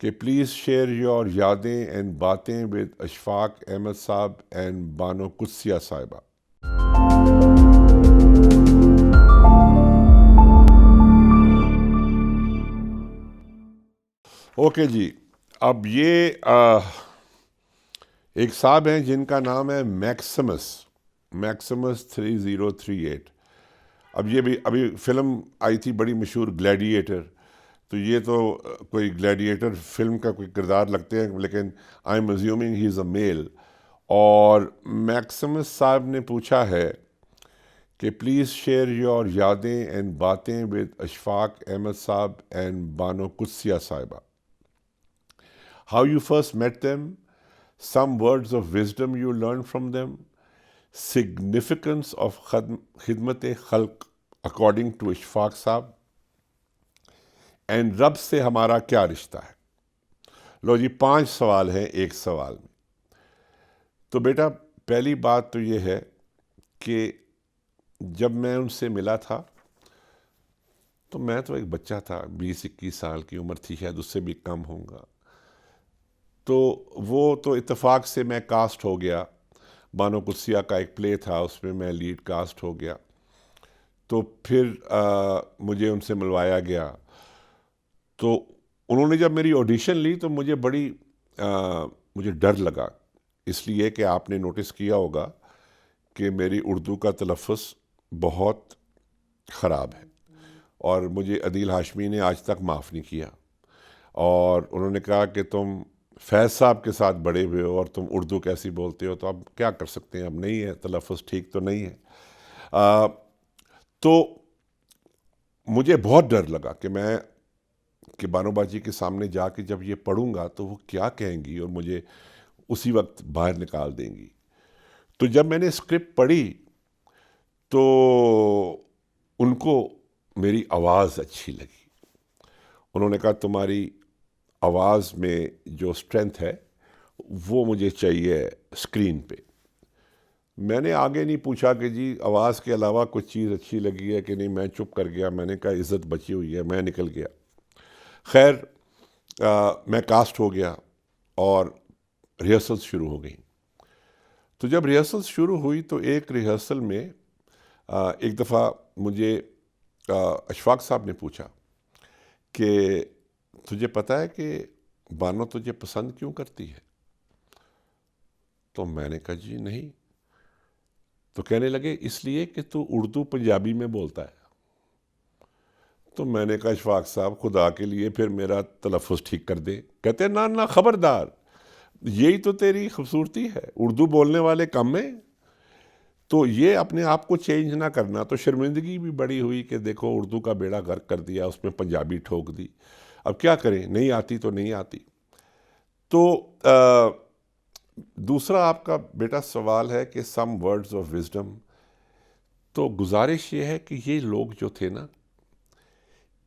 کہ please share your یادیں and باتیں ود اشفاق احمد صاحب اینڈ بانو قدسیہ صاحبہ. اوکے جی، اب یہ ایک صاحب ہیں جن کا نام ہے میکسیمس 3038. اب یہ بھی ابھی فلم آئی تھی بڑی مشہور گلیڈیٹر، تو یہ تو کوئی گلیڈیٹر فلم کا کوئی کردار لگتے ہیں، لیکن آئی ایم ازیومنگ ہی از اے میل. اور میکسیمس صاحب نے پوچھا ہے کہ پلیز شیئر یور یادیں اینڈ باتیں ود اشفاق احمد صاحب اینڈ بانو قدسیہ صاحبہ. How you first met them, some words of wisdom you learned from them, significance of خدمت خلق according to اشفاق صاحب, and رب سے ہمارا کیا رشتہ ہے. لو جی 5 سوال ہیں ایک سوال میں. تو بیٹا پہلی بات تو یہ ہے کہ جب میں ان سے ملا تھا تو میں تو ایک بچہ تھا، 20-21 سال کی عمر تھی، شاید اس سے بھی کم ہوں گا. تو وہ تو اتفاق سے میں کاسٹ ہو گیا. بانو قدسیہ کا ایک پلے تھا، اس میں میں لیڈ کاسٹ ہو گیا. تو پھر مجھے ان سے ملوایا گیا. تو انہوں نے جب میری آڈیشن لی تو مجھے ڈر لگا، اس لیے کہ آپ نے نوٹس کیا ہوگا کہ میری اردو کا تلفظ بہت خراب ہے، اور مجھے عدیل ہاشمی نے آج تک معاف نہیں کیا. اور انہوں نے کہا کہ تم فیض صاحب کے ساتھ بڑے ہوئے ہو اور تم اردو کیسی بولتے ہو، تو اب کیا کر سکتے ہیں، اب نہیں ہے، تلفظ ٹھیک تو نہیں ہے. تو مجھے بہت ڈر لگا کہ بانو باجی کے سامنے جا کے جب یہ پڑھوں گا تو وہ کیا کہیں گی اور مجھے اسی وقت باہر نکال دیں گی. تو جب میں نے اسکرپٹ پڑھی تو ان کو میری آواز اچھی لگی. انہوں نے کہا تمہاری آواز میں جو اسٹرینتھ ہے وہ مجھے چاہیے اسکرین پہ. میں نے آگے نہیں پوچھا کہ جی آواز کے علاوہ کچھ چیز اچھی لگی ہے کہ نہیں، میں چپ کر گیا. میں نے کہا عزت بچی ہوئی ہے، میں نکل گیا. خیر میں کاسٹ ہو گیا اور ریہرسلس شروع ہو گئیں. تو جب ریہرسلس شروع ہوئی تو ایک ریہرسل میں ایک دفعہ مجھے اشفاق صاحب نے پوچھا کہ تجھے پتہ ہے کہ بانو تجھے پسند کیوں کرتی ہے؟ تو میں نے کہا جی نہیں. تو کہنے لگے اس لیے کہ تو اردو پنجابی میں بولتا ہے. تو میں نے کہا اشفاق صاحب خدا کے لیے پھر میرا تلفظ ٹھیک کر دے. کہتے نا خبردار، یہی تو تیری خوبصورتی ہے، اردو بولنے والے کم ہیں. تو یہ اپنے آپ کو چینج نہ کرنا. تو شرمندگی بھی بڑی ہوئی کہ دیکھو اردو کا بیڑا غرق کر دیا، اس میں پنجابی ٹھوک دی. اب کیا کریں، نہیں آتی تو نہیں آتی. تو دوسرا آپ کا بیٹا سوال ہے کہ سم ورڈز آف وزڈم. تو گزارش یہ ہے کہ یہ لوگ جو تھے نا،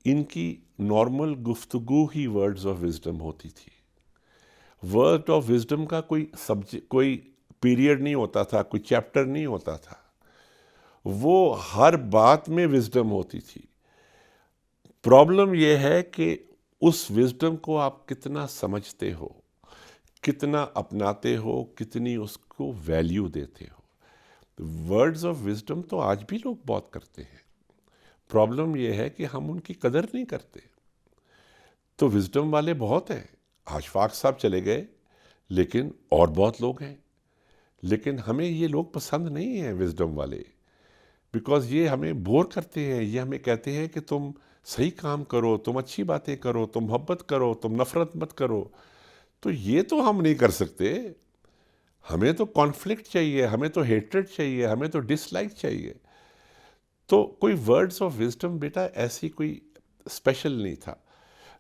ان کی نارمل گفتگو ہی ورڈز آف وزڈم ہوتی تھی. ورڈ آف وزڈم کا کوئی پیریڈ نہیں ہوتا تھا، کوئی چیپٹر نہیں ہوتا تھا. وہ ہر بات میں وزڈم ہوتی تھی. پرابلم یہ ہے کہ اس وزڈم کو آپ کتنا سمجھتے ہو، کتنا اپناتے ہو، کتنی اس کو ویلیو دیتے ہو. ورڈز آف وزڈم تو آج بھی لوگ بہت کرتے ہیں. پرابلم یہ ہے کہ ہم ان کی قدر نہیں کرتے. تو وزڈم والے بہت ہیں. اشفاق صاحب چلے گئے لیکن اور بہت لوگ ہیں. لیکن ہمیں یہ لوگ پسند نہیں ہیں وزڈم والے، بیکاز یہ ہمیں بور کرتے ہیں. یہ ہمیں کہتے ہیں کہ تم صحیح کام کرو، تم اچھی باتیں کرو، تم محبت کرو، تم نفرت مت کرو. تو یہ تو ہم نہیں کر سکتے. ہمیں تو کانفلکٹ چاہیے، ہمیں تو ہیٹرڈ چاہیے، ہمیں تو ڈس لائک چاہیے. تو کوئی ورڈز آف وزڈم بیٹا ایسی کوئی اسپیشل نہیں تھا.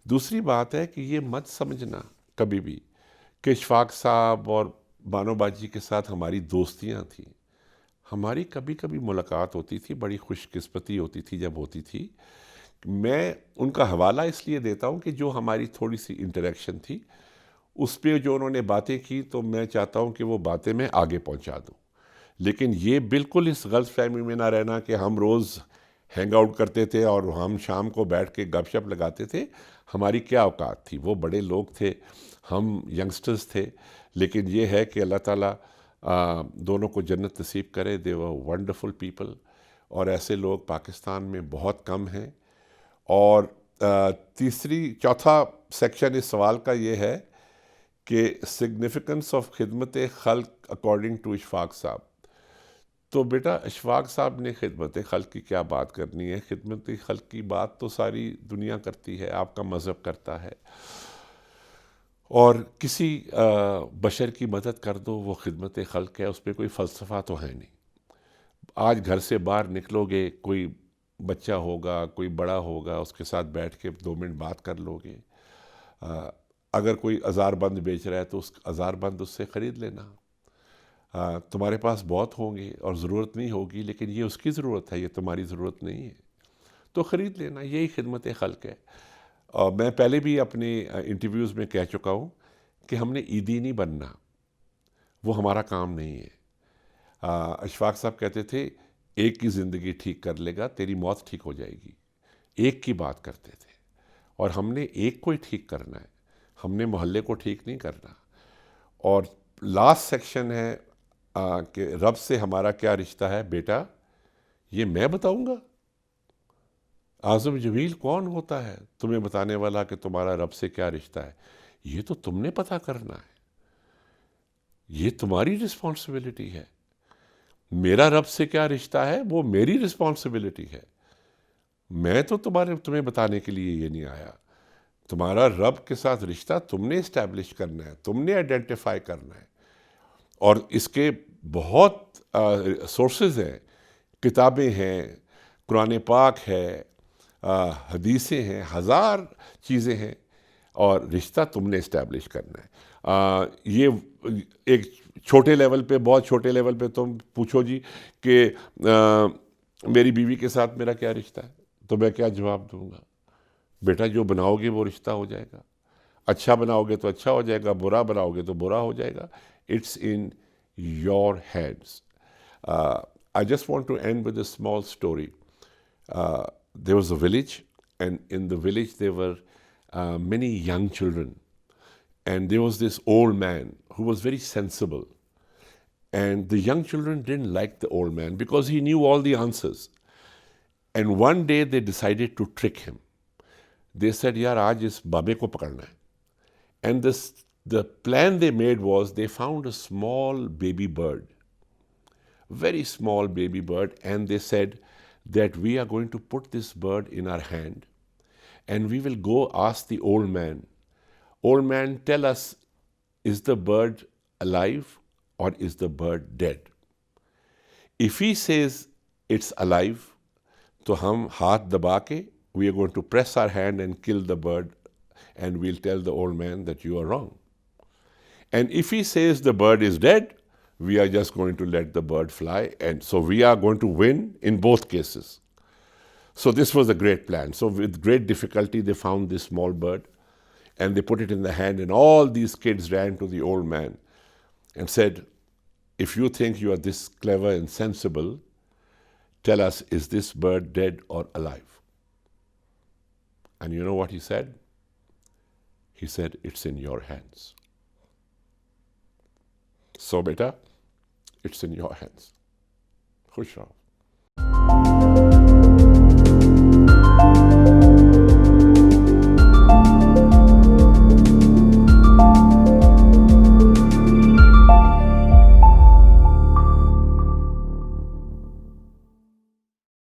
دوسری بات ہے کہ یہ مت سمجھنا کبھی بھی کہ اشفاق صاحب اور بانو باجی کے ساتھ ہماری دوستیاں تھیں. ہماری کبھی کبھی ملاقات ہوتی تھی، بڑی خوش قسمتی ہوتی تھی جب ہوتی تھی. میں ان کا حوالہ اس لیے دیتا ہوں کہ جو ہماری تھوڑی سی انٹریکشن تھی اس پہ جو انہوں نے باتیں کی، تو میں چاہتا ہوں کہ وہ باتیں میں آگے پہنچا دوں. لیکن یہ بالکل اس غلط فہمی میں نہ رہنا کہ ہم روز ہینگ آؤٹ کرتے تھے اور ہم شام کو بیٹھ کے گپ شپ لگاتے تھے. ہماری کیا اوقات تھی، وہ بڑے لوگ تھے، ہم ینگسٹرز تھے، لیکن یہ ہے کہ اللہ تعالیٰ دونوں کو جنت نصیب کرے. دے ور ونڈرفل پیپل، اور ایسے لوگ پاکستان میں بہت کم ہیں. اور چوتھا سیکشن اس سوال کا یہ ہے کہ سگنیفیکنس آف خدمت خلق اکارڈنگ ٹو اشفاق صاحب. تو بیٹا اشفاق صاحب نے خدمت خلق کی کیا بات کرنی ہے؟ خدمت خلق کی بات تو ساری دنیا کرتی ہے، آپ کا مذہب کرتا ہے، اور کسی بشر کی مدد کر دو وہ خدمت خلق ہے، اس پہ کوئی فلسفہ تو ہے نہیں. آج گھر سے باہر نکلو گے، کوئی بچہ ہوگا، کوئی بڑا ہوگا، اس کے ساتھ بیٹھ کے 2 منٹ بات کر لو گے. اگر کوئی ہزار بند بیچ رہا ہے تو اس ہزار بند اس سے خرید لینا. تمہارے پاس بہت ہوں گے اور ضرورت نہیں ہوگی، لیکن یہ اس کی ضرورت ہے، یہ تمہاری ضرورت نہیں ہے، تو خرید لینا. یہی خدمت خلق ہے. اور میں پہلے بھی اپنے انٹرویوز میں کہہ چکا ہوں کہ ہم نے عیدی نہیں بننا، وہ ہمارا کام نہیں ہے. اشفاق صاحب کہتے تھے ایک کی زندگی ٹھیک کر لے گا تیری موت ٹھیک ہو جائے گی. ایک کی بات کرتے تھے، اور ہم نے ایک کو ہی ٹھیک کرنا ہے، ہم نے محلے کو ٹھیک نہیں کرنا. اور لاسٹ سیکشن ہے کہ رب سے ہمارا کیا رشتہ ہے. بیٹا یہ میں بتاؤں گا؟ اعظم جمیل کون ہوتا ہے تمہیں بتانے والا کہ تمہارا رب سے کیا رشتہ ہے؟ یہ تو تم نے پتہ کرنا ہے، یہ تمہاری رسپانسبلٹی ہے. میرا رب سے کیا رشتہ ہے وہ میری رسپانسبلٹی ہے. میں تو تمہیں بتانے کے لیے یہ نہیں آیا. تمہارا رب کے ساتھ رشتہ تم نے اسٹیبلش کرنا ہے، تم نے آئیڈینٹیفائی کرنا ہے. اور اس کے بہت سورسز ہیں، کتابیں ہیں، قرآن پاک ہے، حدیثیں ہیں، ہزار چیزیں ہیں، اور رشتہ تم نے اسٹیبلش کرنا ہے. یہ ایک چھوٹے لیول پہ، بہت چھوٹے لیول پہ تم پوچھو جی کہ میری بیوی کے ساتھ میرا کیا رشتہ ہے، تو میں کیا جواب دوں گا؟ بیٹا جو بناؤ گے وہ رشتہ ہو جائے گا. اچھا بناؤ گے تو اچھا ہو جائے گا، برا بناؤ گے تو برا ہو جائے گا. It's in your hands. I just want to end with a small story. There was a village, and in the village there were many young children. And there was this old man who was very sensible. And the young children didn't like the old man because he knew all the answers. And one day they decided to trick him. They said, yaar, aaj is babe ko pakadna hai. And the plan they made was they found a small baby bird, very small baby bird, and they said that we are going to put this bird in our hand and we will go ask the old man, old man, tell us, is the bird alive or is the bird dead? If he says it's alive, to hum haath daba ke, we are going to press our hand and kill the bird, and we'll tell the old man that you are wrong. And if he says the bird is dead, we are just going to let the bird fly, and so we are going to win in both cases. So this was a great plan. So with great difficulty they found this small bird and they put it in the hand, and all these kids ran to the old man and said, if you think you are this clever and sensible, tell us, is this bird dead or alive? And you know what he said? He said, it's in your hands. So beta, it's in your hands. Khush raho.